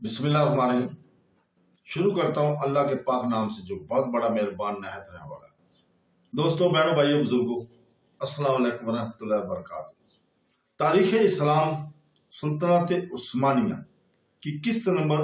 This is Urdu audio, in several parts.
بسم اللہ الرحمن الرحیم۔ شروع کرتا ہوں اللہ کے پاک نام سے جو بہت بڑا مہربان نہایت رحم والا ہے۔ دوستوں، بہنوں، بھائیوں، بزرگوں، السلام علیکم ورحمۃ اللہ وبرکاتہ۔ تاریخ اسلام سلطنت عثمانیہ کی قسط نمبر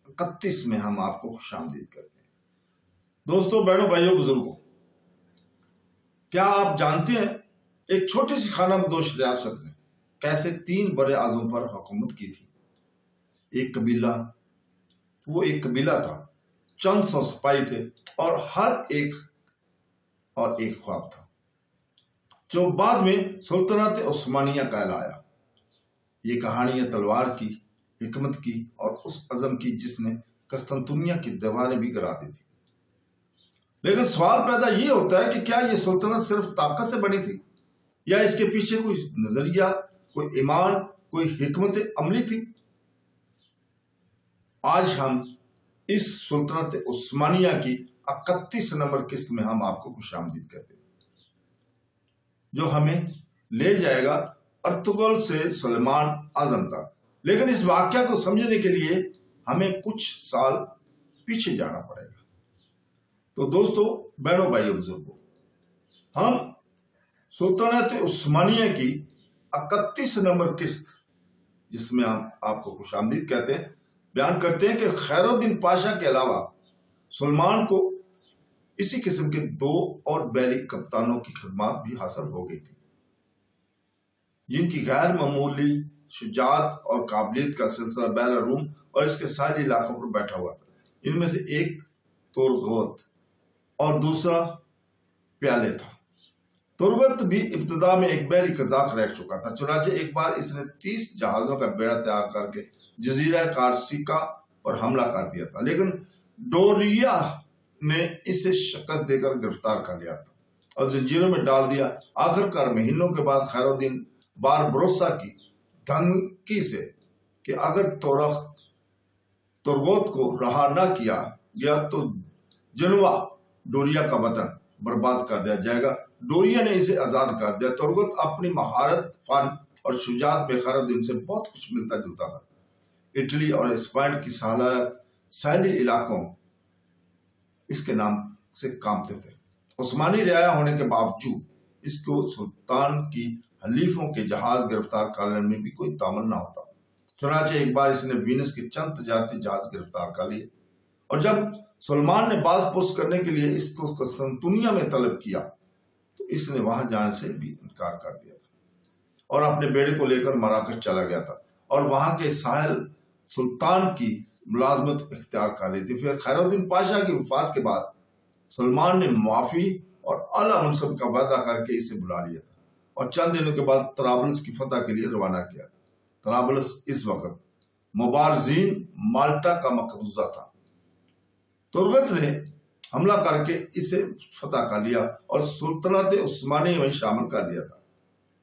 31 میں ہم آپ کو خوش آمدید کرتے ہیں۔ دوستوں، بہنوں، بھائیوں، بزرگوں، کیا آپ جانتے ہیں ایک چھوٹی سی خانہ بدوش ریاست نے کیسے 3 بڑے اعظموں پر حکومت کی تھی؟ ایک قبیلہ تھا، چند سو سپاہی تھے اور ہر ایک خواب تھا جو بعد میں سلطنت عثمانیہ کہلایا۔ یہ کہانی ہے تلوار کی، حکمت کی اور اس عزم کی جس نے قسطنطنیہ کی دیواریں بھی گرا دی تھی۔ لیکن سوال پیدا یہ ہوتا ہے کہ کیا یہ سلطنت صرف طاقت سے بنی تھی یا اس کے پیچھے کوئی نظریہ، کوئی ایمان، کوئی حکمت عملی تھی؟ آج ہم اس سلطنت عثمانیہ کی 31 نمبر قسط میں ہم آپ کو خوش آمدید کرتے ہیں، جو ہمیں لے جائے گا ارطغرل سے سلیمان اعظم تک۔ لیکن اس واقعہ کو سمجھنے کے لیے ہمیں کچھ سال پیچھے جانا پڑے گا۔ تو دوستو، بہنوں، بھائیوں، بزرگوں، ہم سلطنت عثمانیہ کی 31 نمبر قسط، جس میں ہم آپ کو خوش آمدید کہتے ہیں، بیان کرتے ہیں کہ خیر الدین پاشا کے علاوہ سلمان کو اسی قسم کے 2 اور بحری کپتانوں کی خدمات بھی حاصل ہو گئی تھی، جن کی غیر معمولی شجاعت اور قابلیت کا سلسلہ بحر روم اور اس کے ساحلی علاقوں پر بیٹھا ہوا تھا۔ ان میں سے ایک تورغوت اور دوسرا پیالے تھا۔ تورغوت بھی ابتدا میں ایک بحری قزاق رہ چکا تھا، چنانچہ ایک بار اس نے 30 جہازوں کا بیڑا تیار کر کے جزیرہ کارسیکا پر حملہ کر دیا تھا، لیکن ڈوریا نے اسے شکست دے کر گرفتار کر لیا تھا اور زنجیروں میں ڈال دیا۔ آخر کار مہینوں کے بعد خیر الدین باربروسا کی دھمکی سے کہ اگر تورغوت کو رہا نہ کیا گیا تو جنوا ڈوریا کا وطن برباد کر دیا جائے گا، ڈوریا نے اسے آزاد کر دیا۔ تورغوت اپنی مہارت، فن اور شجاعت میں خیر الدین سے بہت کچھ ملتا جلتا تھا۔ اٹلی اور اسپین کی ساحلی علاقوں اس کے نام سے کامتے تھے۔ عثمانی رعایا ہونے کے باوجود اس کو سلطان کی حلیفوں کے جہاز گرفتار کرنے میں بھی کوئی تعاون نہ ہوتا۔ چنانچہ ایک بار اس نے وینس کے چند تجارتی جہاز گرفتار کر لیے، اور جب سلمان نے باز پرس کرنے کے لیے اس کو قسطنطنیہ میں طلب کیا تو اس نے وہاں جانے سے بھی انکار کر دیا تھا اور اپنے بیڑے کو لے کر مراکش چلا گیا تھا اور وہاں کے ساحل سلطان کی ملازمت اختیار کر لی تھی۔ پھر خیر الدین پاشا کی وفات کے بعد سلمان نے معافی اور اعلیٰ منصب کا وعدہ کر کے اسے بلا لیا تھا اور چند دنوں کے بعد طرابلس کی فتح کے لیے روانہ کیا۔ طرابلس اس وقت مبارزین مالٹا کا مقبوضہ تھا۔ تورغوت نے حملہ کر کے اسے فتح کر لیا اور سلطنت عثمانیہ میں شامل کر دیا تھا۔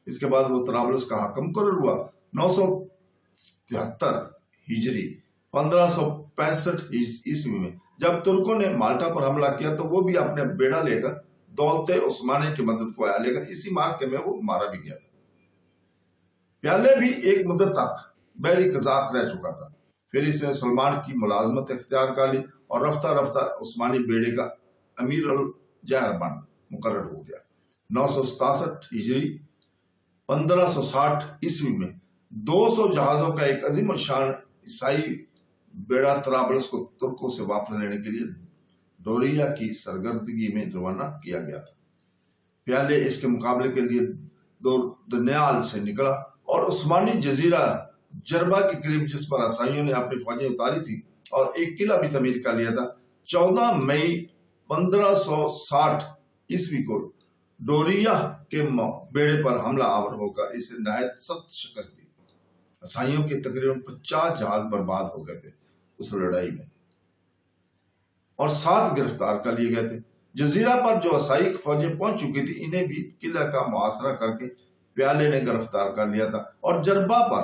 اس کے بعد وہ طرابلس کا حاکم مقرر ہوا۔ 973 ہجری 1565 عیسوی میں جب ترکوں نے مالٹا پر حملہ کیا تو وہ بھی اپنے بیڑا لے کر دولت عثمانیہ کی مدد کو آیا، لیکن اسی مارکے میں وہ مارا بھی گیا تھا۔ پیالے بھی ایک مدت تک بحری قزاق رہ چکا تھا، پھر اس نے سلمان کی ملازمت اختیار کر لی اور رفتہ رفتہ عثمانی بیڑے کا امیر الجہر بن مقرر ہو گیا۔ 967 ہجری 1560 عیسوی میں 200 جہازوں کا ایک عظیم الشان عیسائی بیڑا طرابلس کو ترکوں سے واپس لینے کے لیے ڈوریا کی سرگردگی میں روانہ کیا گیا تھا۔ پیالے اس کے مقابلے کے لیے دردنیال سے نکلا اور عثمانی جزیرہ جربا کے قریب، جس پر عیسائیوں نے اپنی فوجیں اتاری تھی اور ایک قلعہ بھی تعمیر کر لیا تھا، 14 مئی 1560 عیسوی کو ڈوریا کے بیڑے پر حملہ آور ہو کر اسے نہایت سخت شکست دی۔ عیسائیوں کے تقریباً 50 جہاز برباد ہو گئے تھے اس لڑائی میں اور 7 گرفتار کر لیے گئے تھے۔ جزیرہ پر جو عیسائی فوجیں پہنچ چکی تھی، انہیں بھی قلعہ کا محاصرہ کر کے پیالے نے گرفتار کر لیا تھا اور جربا پر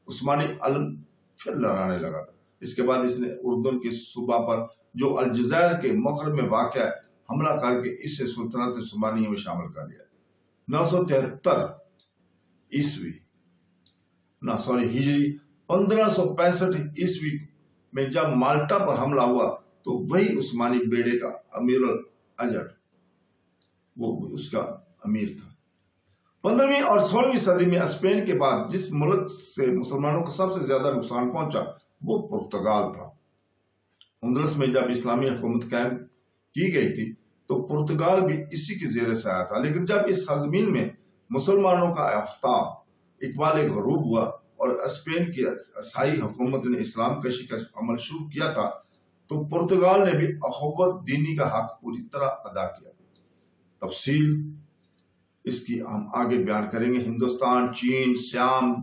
عثمانی علم پھر لہرانے لگا تھا۔ اس کے بعد اس نے اردن کے صوبہ پر جو الجزائر کے مغرب میں واقع ہے حملہ کر کے اسے سلطنت عثمانیہ میں شامل کر لیا۔ 973 ہجری 1565 عیسوی میں جب مالٹا پر حملہ ہوا تو وہی عثمانی بیڑے کا امیر الاجر وہ اس کا امیر تھا۔ 15ویں اور 16ویں صدی میں اسپین کے بعد جس ملک سے مسلمانوں کو سب سے زیادہ نقصان پہنچا وہ پرتگال تھا۔ اندلس میں جب اسلامی حکومت قائم کی گئی تھی تو پرتگال بھی اسی کی زیر سایہ تھا، لیکن جب اس سرزمین میں مسلمانوں کا آفتاب اقبال غروب ہوا اور اسپین کی عیسائی حکومت نے اسلام کشی کا عمل شروع کیا تھا تو پرتگال نے بھی اخوت دینی کا حق پوری طرح ادا کیا۔ تفصیل اس کی ہم آگے بیان کریں گے۔ ہندوستان، چین، سیام،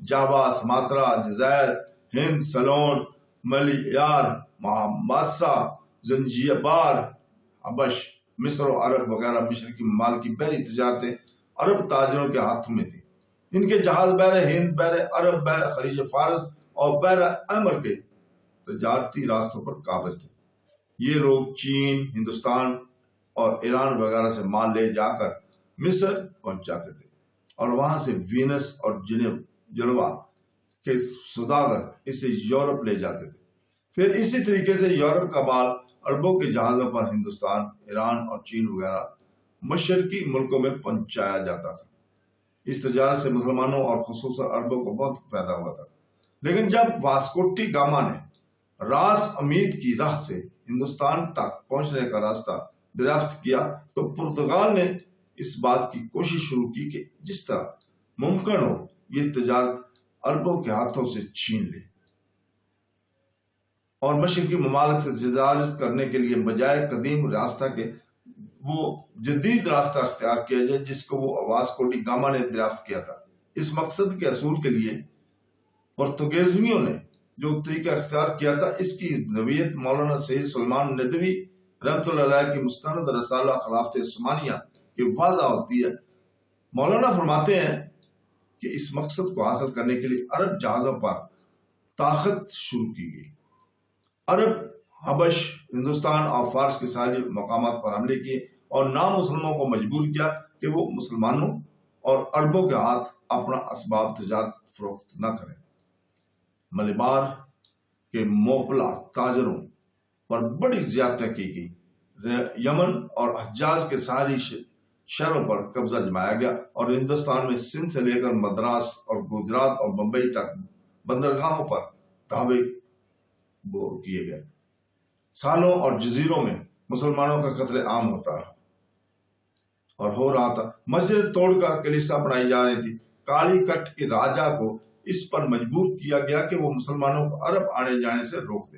جاوا، سماترا، جزائر ہند، سلون، ملیار، ماسا، زنجبار، حبش، مصر و عرب وغیرہ مشرقی ممالک کی بحری تجارتیں عرب تاجروں کے ہاتھوں میں تھی۔ ان کے جہاز بحر ہند، بحر عرب، بحر خلیج فارس اور بحر احمر کے تجارتی راستوں پر قابض تھے۔ یہ لوگ چین، ہندوستان اور ایران وغیرہ سے مال لے جا کر مصر پہنچ جاتے تھے اور وہاں سے وینس اور جنوا کے سوداگر اسے یورپ لے جاتے تھے۔ پھر اسی طریقے سے یورپ کا مال عربوں کے جہازوں پر ہندوستان، ایران اور چین وغیرہ مشرقی ملکوں میں پہنچایا جاتا تھا۔ اس تجارت سے مسلمانوں اور خصوصاً عربوں کو بہت فائدہ ہوا تھا، لیکن جب واسکوٹی گاما نے راس امید کی راہ سے ہندوستان تک پہنچنے کا راستہ دریافت کیا تو پرتگال نے اس بات کی کوشش شروع کی کہ جس طرح ممکن ہو یہ تجارت عربوں کے ہاتھوں سے چھین لے اور مشرقی ممالک سے تجارت کرنے کے لیے بجائے قدیم راستہ کے وہ جدید راستہ اختیار کیا جائے جس کو وہ واسکوٹی گاما نے دریافت کیا تھا۔ اس مقصد کے حصول کے لیے پرتگیزیوں نے جو طریقہ اختیار کیا تھا اس کی نوعیت مولانا سید سلیمان ندوی رحمۃ اللہ علیہ کی مستند رسالہ خلافت عثمانیہ کی واضح ہوتی ہے۔ مولانا فرماتے ہیں کہ اس مقصد کو حاصل کرنے کے لیے عرب جہازوں پر طاقت شروع کی گئی۔ عرب حبش ہندوستان اور فارس کے ساحلی مقامات پر حملے کیے اور نامسلموں کو مجبور کیا کہ وہ مسلمانوں اور عربوں کے ہاتھ اپنا اسباب تجارت فروخت نہ کریں۔ ملبار کے موپلا تاجروں پر بڑی زیادتی کی گئی۔ یمن اور حجاز کے ساحلی شہروں پر قبضہ جمایا گیا اور ہندوستان میں سندھ سے لے کر مدراس اور گجرات اور بمبئی تک بندرگاہوں پر دھاوے کیے گئے۔ سالوں اور جزیروں میں مسلمانوں کا قتل عام ہوتا رہا اور ہو رہا تھا۔ مسجد توڑ کر کلیسا بنائی جا رہی تھی۔ کالی کٹ کے راجا کو اس پر مجبور کیا گیا کہ وہ مسلمانوں کو عرب آنے جانے سے روک دے۔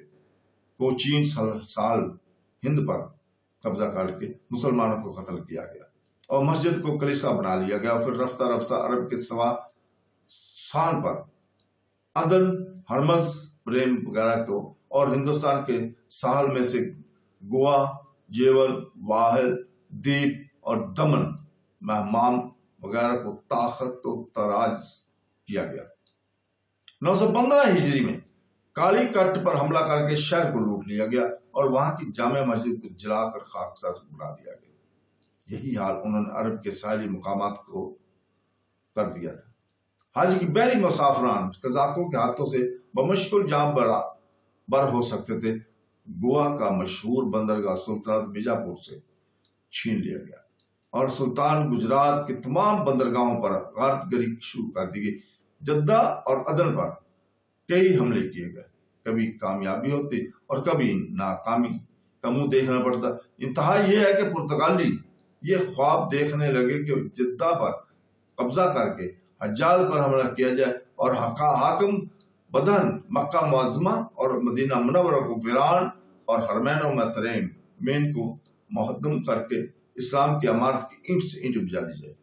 کوچین سال ہند پر قبضہ کر کے مسلمانوں کو قتل کیا گیا اور مسجد کو کلیسا بنا لیا گیا۔ پھر رفتہ رفتہ عرب کے سوا سان پر عدن، ہرمز، بریم وغیرہ کو اور ہندوستان کے ساحل میں سے گوا، جیول، واحد، دیپ اور دمن، مہمام وغیرہ کو طاقت و تراج کیا گیا۔ 915 ہجری میں کالی کٹ پر حملہ کر کے شہر کو لوٹ لیا گیا اور وہاں کی جامع مسجد کو جلا کر خاکسار بنا دیا گیا۔ یہی حال انہوں نے عرب کے ساحلی مقامات کو کر دیا تھا۔ حج کی بحری مسافران قزاقوں کے ہاتھوں سے بمشکل جام بر ہو سکتے تھے۔ گوا کا مشہور بندرگاہ سلطنت بیجاپور سے چھین لیا گیا اور سلطان گجرات کے تمام بندرگاہوں پر غارت گری شروع کر دی گئی۔ جدہ اور عدن پر کئی حملے کیے گئے، کبھی کامیابی ہوتی اور کبھی ناکامی کا منہ دیکھنا پڑتا۔ انتہا یہ ہے کہ پرتگالی یہ خواب دیکھنے لگے کہ جدہ پر قبضہ کر کے حجاز پر حملہ کیا جائے اور حاکم بدن مکہ معظمہ اور مدینہ منورہ کو ویران اور حرمین و محترم میں ان کو مہدم کر کے اسلام کی عمارت کی اینٹ سے اینٹ بجا دی جائے۔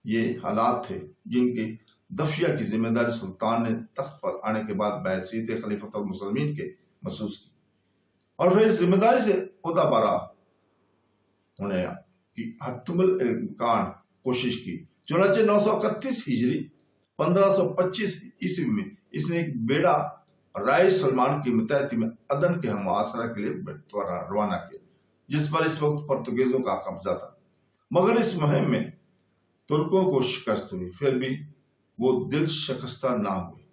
یہ حالات تھے جن کے دفیہ کی ذمہ داری سلطان نے تخت پر آنے کے بعد بحیثیت خلیفۃ المسلمین کے محسوس کی اور پھر اس ذمہ داری سے عہدہ برا ہونے کی حتم الامکان کوشش کی۔ چنانچہ 931 ہجری 1525 عیسوی میں اس نے ایک بیڑا رائے سلمان کی متحدی میں عدن کے محاصرہ کے لیے روانہ کیا، جس پر اس وقت پرتگیزوں کا قبضہ تھا، مگر اس مہم میں ترکوں کو شکست ہوئی۔ پھر بھی وہ دل شکستہ نہ ہوئے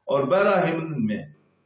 اور بحرہ ہند میں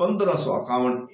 1551